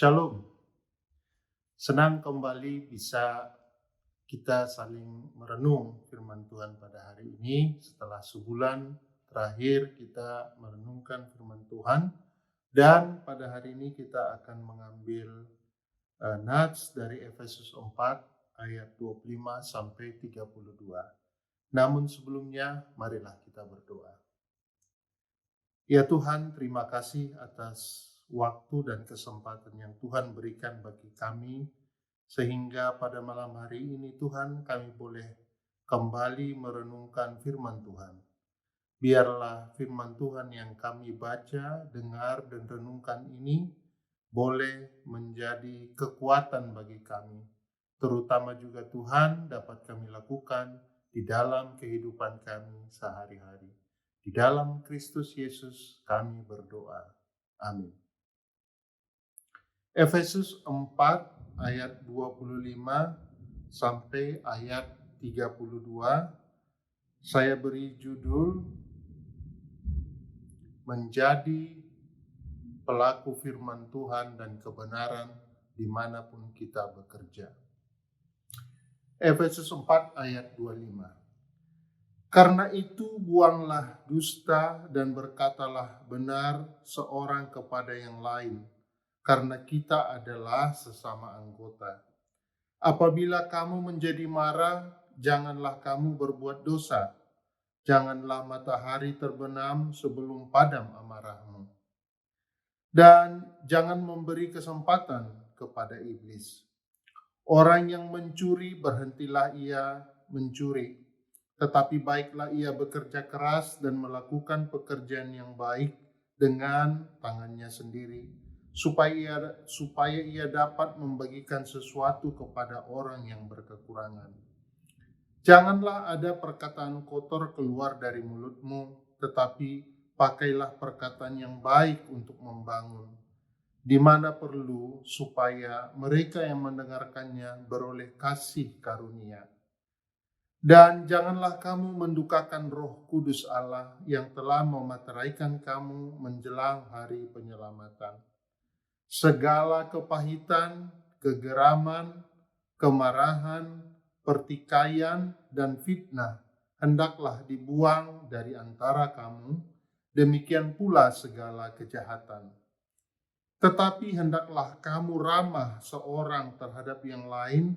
Shalom, senang kembali bisa kita saling merenung firman Tuhan pada hari ini. Setelah sebulan terakhir kita merenungkan firman Tuhan, dan pada hari ini kita akan mengambil nats dari Efesus 4 ayat 25 sampai 32. Namun sebelumnya marilah kita berdoa. Ya Tuhan, terima kasih atas waktu dan kesempatan yang Tuhan berikan bagi kami, sehingga pada malam hari ini Tuhan kami boleh kembali merenungkan firman Tuhan. Biarlah firman Tuhan yang kami baca, dengar, dan renungkan ini boleh menjadi kekuatan bagi kami, terutama juga Tuhan dapat kami lakukan di dalam kehidupan kami sehari-hari. Di dalam Kristus Yesus kami berdoa. Amin. Efesus 4 ayat 25 sampai ayat 32. Saya beri judul Menjadi Pelaku Firman Tuhan dan Kebenaran dimanapun kita bekerja. Efesus 4 ayat 25. Karena itu buanglah dusta dan berkatalah benar seorang kepada yang lain, karena kita adalah sesama anggota. Apabila kamu menjadi marah, janganlah kamu berbuat dosa. Janganlah matahari terbenam sebelum padam amarahmu. Dan jangan memberi kesempatan kepada iblis. Orang yang mencuri, berhentilah ia mencuri. Tetapi baiklah ia bekerja keras dan melakukan pekerjaan yang baik dengan tangannya sendiri, supaya ia dapat membagikan sesuatu kepada orang yang berkekurangan. Janganlah ada perkataan kotor keluar dari mulutmu, tetapi pakailah perkataan yang baik untuk membangun, di mana perlu, supaya mereka yang mendengarkannya beroleh kasih karunia. Dan janganlah kamu mendukakan Roh Kudus Allah yang telah memateraikan kamu menjelang hari penyelamatan. Segala kepahitan, kegeraman, kemarahan, pertikaian, dan fitnah hendaklah dibuang dari antara kamu, demikian pula segala kejahatan. Tetapi hendaklah kamu ramah seorang terhadap yang lain,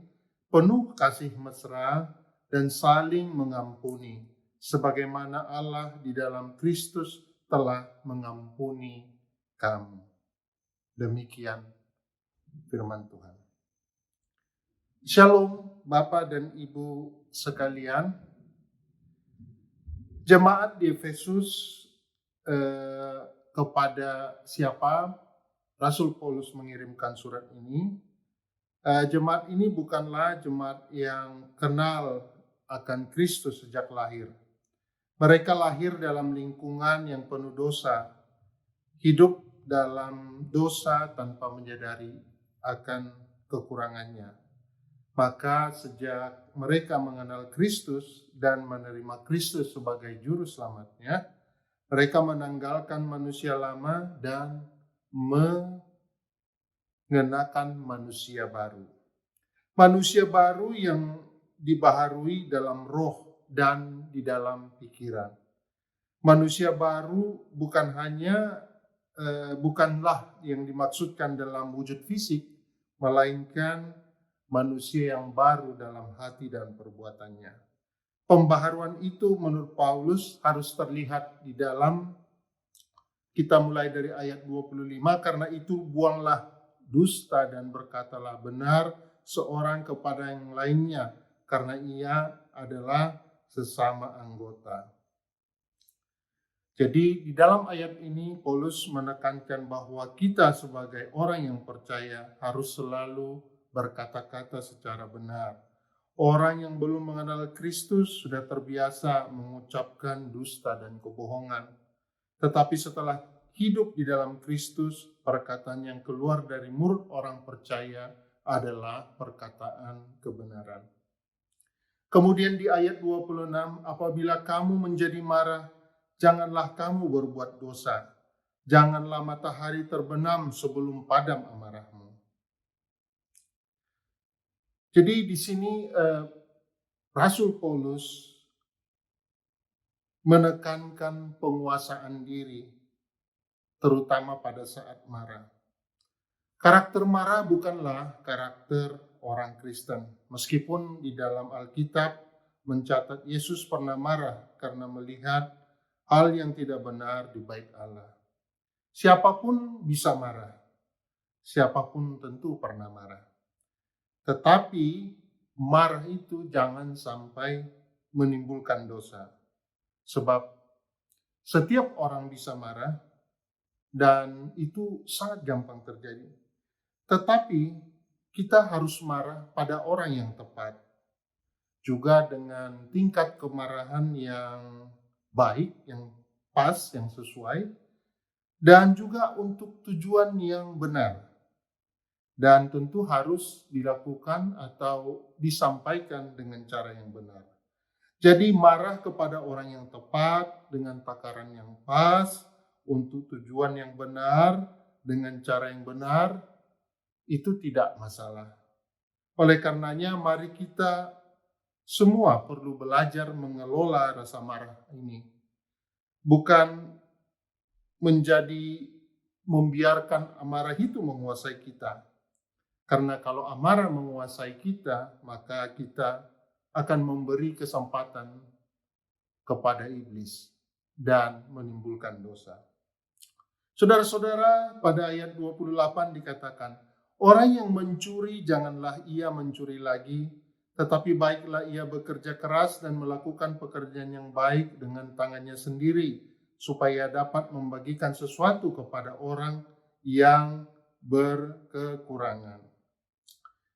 penuh kasih mesra, dan saling mengampuni, sebagaimana Allah di dalam Kristus telah mengampuni kamu. Demikian firman Tuhan. Shalom Bapak dan Ibu sekalian. Jemaat di Efesus kepada siapa Rasul Paulus mengirimkan surat ini? Jemaat ini bukanlah jemaat yang kenal akan Kristus sejak lahir. Mereka lahir dalam lingkungan yang penuh dosa, hidup dalam dosa tanpa menyadari akan kekurangannya. Maka sejak mereka mengenal Kristus dan menerima Kristus sebagai juru selamatnya, mereka menanggalkan manusia lama dan mengenakan manusia baru. Manusia baru yang dibaharui dalam roh dan di dalam pikiran. Manusia baru bukanlah yang dimaksudkan dalam wujud fisik, melainkan manusia yang baru dalam hati dan perbuatannya. Pembaharuan itu menurut Paulus harus terlihat di dalam, kita mulai dari ayat 25, karena itu buanglah dusta dan berkatalah benar seorang kepada yang lainnya, karena ia adalah sesama anggota. Jadi di dalam ayat ini Paulus menekankan bahwa kita sebagai orang yang percaya harus selalu berkata-kata secara benar. Orang yang belum mengenal Kristus sudah terbiasa mengucapkan dusta dan kebohongan. Tetapi setelah hidup di dalam Kristus, perkataan yang keluar dari mulut orang percaya adalah perkataan kebenaran. Kemudian di ayat 26, apabila kamu menjadi marah, janganlah kamu berbuat dosa. Janganlah matahari terbenam sebelum padam amarahmu. Jadi di sini Rasul Paulus menekankan penguasaan diri, terutama pada saat marah. Karakter marah bukanlah karakter orang Kristen. Meskipun di dalam Alkitab mencatat Yesus pernah marah karena melihat hal yang tidak benar di bait Allah. Siapapun bisa marah. Siapapun tentu pernah marah. Tetapi marah itu jangan sampai menimbulkan dosa. Sebab setiap orang bisa marah dan itu sangat gampang terjadi. Tetapi kita harus marah pada orang yang tepat. Juga dengan tingkat kemarahan yang baik, yang pas, yang sesuai. Dan juga untuk tujuan yang benar. Dan tentu harus dilakukan atau disampaikan dengan cara yang benar. Jadi marah kepada orang yang tepat, dengan takaran yang pas, untuk tujuan yang benar, dengan cara yang benar, itu tidak masalah. Oleh karenanya mari kita semua perlu belajar mengelola rasa marah ini. Bukan membiarkan amarah itu menguasai kita. Karena kalau amarah menguasai kita, maka kita akan memberi kesempatan kepada iblis dan menimbulkan dosa. Saudara-saudara, pada ayat 28 dikatakan, orang yang mencuri janganlah ia mencuri lagi, tetapi baiklah ia bekerja keras dan melakukan pekerjaan yang baik dengan tangannya sendiri, supaya dapat membagikan sesuatu kepada orang yang berkekurangan.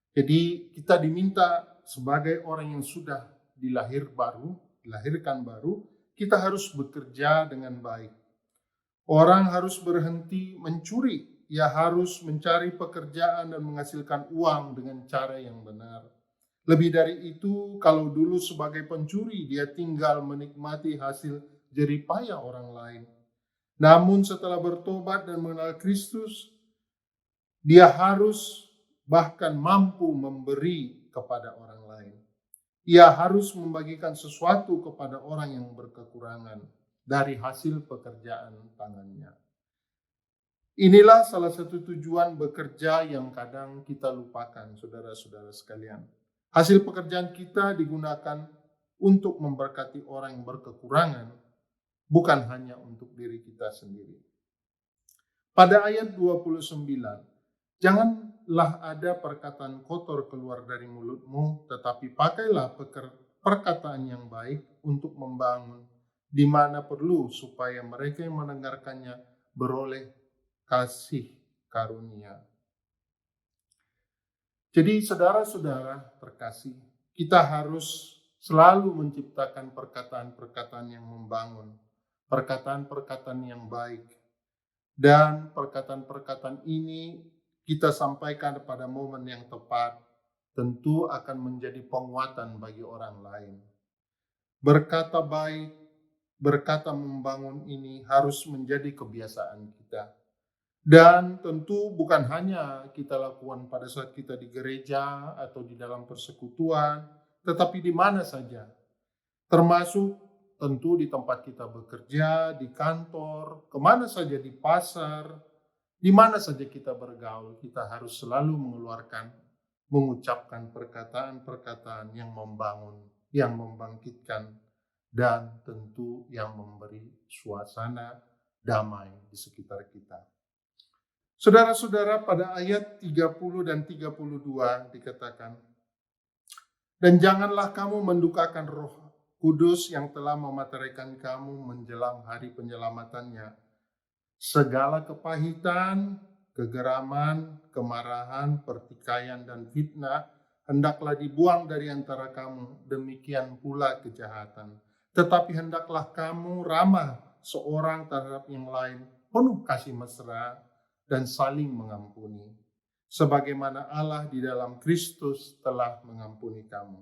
Jadi kita diminta sebagai orang yang sudah dilahirkan baru, kita harus bekerja dengan baik. Orang harus berhenti mencuri, ia harus mencari pekerjaan dan menghasilkan uang dengan cara yang benar. Lebih dari itu, kalau dulu sebagai pencuri, dia tinggal menikmati hasil jeripayah orang lain. Namun setelah bertobat dan mengenal Kristus, dia harus bahkan mampu memberi kepada orang lain. Ia harus membagikan sesuatu kepada orang yang berkekurangan dari hasil pekerjaan tangannya. Inilah salah satu tujuan bekerja yang kadang kita lupakan, saudara-saudara sekalian. Hasil pekerjaan kita digunakan untuk memberkati orang yang berkekurangan, bukan hanya untuk diri kita sendiri. Pada ayat 29, janganlah ada perkataan kotor keluar dari mulutmu, tetapi pakailah perkataan yang baik untuk membangun di mana perlu, supaya mereka yang mendengarkannya beroleh kasih karunia. Jadi saudara-saudara terkasih, kita harus selalu menciptakan perkataan-perkataan yang membangun, perkataan-perkataan yang baik. Dan perkataan-perkataan ini kita sampaikan pada momen yang tepat, tentu akan menjadi penguatan bagi orang lain. Berkata baik, berkata membangun ini harus menjadi kebiasaan kita. Dan tentu bukan hanya kita lakukan pada saat kita di gereja atau di dalam persekutuan, tetapi di mana saja. Termasuk tentu di tempat kita bekerja, di kantor, kemana saja, di pasar, di mana saja kita bergaul, kita harus selalu mengucapkan perkataan-perkataan yang membangun, yang membangkitkan, dan tentu yang memberi suasana damai di sekitar kita. Saudara-saudara, pada ayat 30 dan 32 dikatakan, dan janganlah kamu mendukakan Roh Kudus yang telah memateraikan kamu menjelang hari penyelamatannya. Segala kepahitan, kegeraman, kemarahan, pertikaian, dan fitnah hendaklah dibuang dari antara kamu, demikian pula kejahatan. Tetapi hendaklah kamu ramah seorang terhadap yang lain, penuh kasih mesra, dan saling mengampuni, sebagaimana Allah di dalam Kristus telah mengampuni kamu.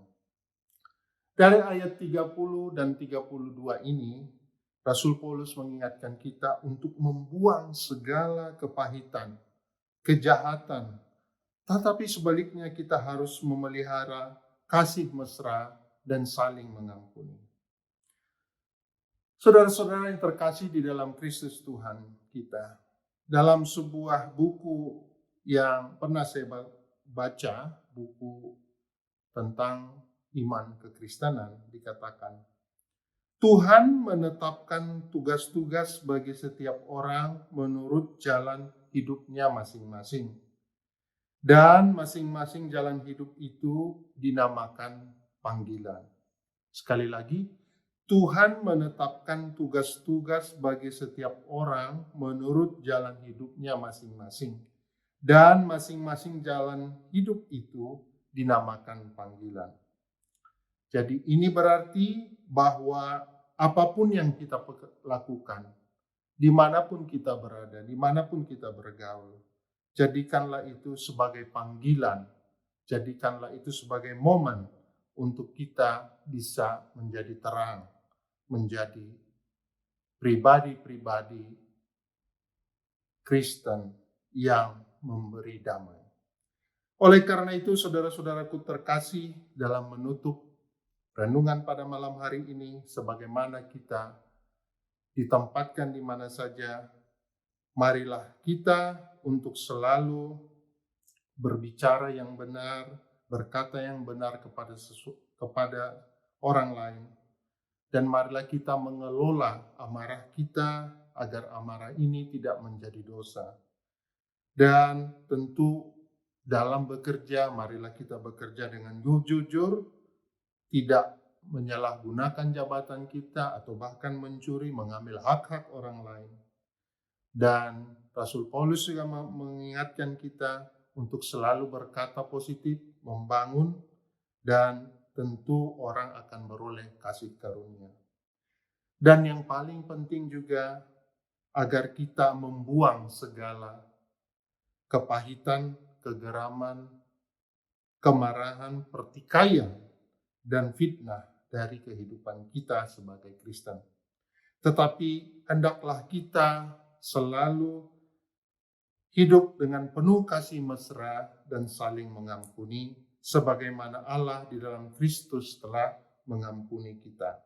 Dari ayat 30 dan 32 ini, Rasul Paulus mengingatkan kita untuk membuang segala kepahitan, kejahatan, tetapi sebaliknya kita harus memelihara kasih mesra dan saling mengampuni. Saudara-saudara yang terkasih di dalam Kristus Tuhan kita, dalam sebuah buku yang pernah saya baca, buku tentang iman kekristenan, dikatakan, Tuhan menetapkan tugas-tugas bagi setiap orang menurut jalan hidupnya masing-masing. Dan masing-masing jalan hidup itu dinamakan panggilan. Sekali lagi, Tuhan menetapkan tugas-tugas bagi setiap orang menurut jalan hidupnya masing-masing. Dan masing-masing jalan hidup itu dinamakan panggilan. Jadi ini berarti bahwa apapun yang kita lakukan, dimanapun kita berada, dimanapun kita bergaul, jadikanlah itu sebagai panggilan, jadikanlah itu sebagai momen untuk kita bisa menjadi terang, menjadi pribadi-pribadi Kristen yang memberi damai. Oleh karena itu, saudara-saudaraku terkasih, dalam menutup renungan pada malam hari ini, sebagaimana kita ditempatkan di mana saja, marilah kita untuk selalu berbicara yang benar, berkata yang benar kepada orang lain. Dan marilah kita mengelola amarah kita agar amarah ini tidak menjadi dosa. Dan tentu dalam bekerja, marilah kita bekerja dengan jujur, tidak menyalahgunakan jabatan kita atau bahkan mencuri, mengambil hak-hak orang lain. Dan Rasul Paulus juga mengingatkan kita untuk selalu berkata positif, membangun, dan tentu orang akan beroleh kasih karunia. Dan yang paling penting juga, agar kita membuang segala kepahitan, kegeraman, kemarahan, pertikaian, dan fitnah dari kehidupan kita sebagai Kristen. Tetapi hendaklah kita selalu hidup dengan penuh kasih mesra dan saling mengampuni, sebagaimana Allah di dalam Kristus telah mengampuni kita.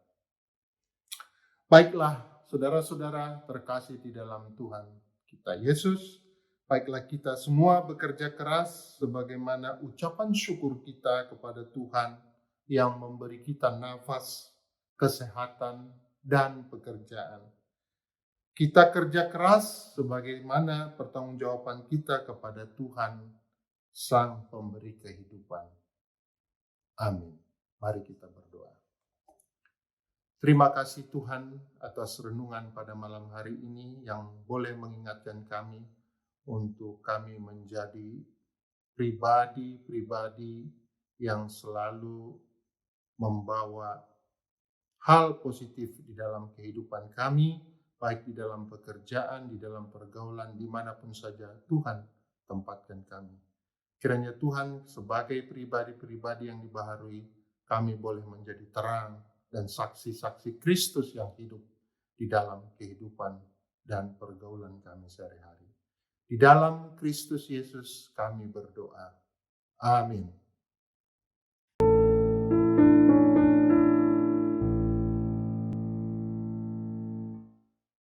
Baiklah, saudara-saudara terkasih di dalam Tuhan kita Yesus, baiklah kita semua bekerja keras sebagaimana ucapan syukur kita kepada Tuhan yang memberi kita nafas, kesehatan, dan pekerjaan. Kita kerja keras sebagaimana pertanggungjawaban kita kepada Tuhan, Sang Pemberi kehidupan. Amin. Mari kita berdoa. Terima kasih Tuhan atas renungan pada malam hari ini yang boleh mengingatkan kami untuk kami menjadi pribadi-pribadi yang selalu membawa hal positif di dalam kehidupan kami, baik di dalam pekerjaan, di dalam pergaulan, dimanapun saja Tuhan tempatkan kami. Kiranya Tuhan sebagai pribadi-pribadi yang dibaharui, kami boleh menjadi terang dan saksi-saksi Kristus yang hidup di dalam kehidupan dan pergaulan kami sehari-hari. Di dalam Kristus Yesus kami berdoa. Amin.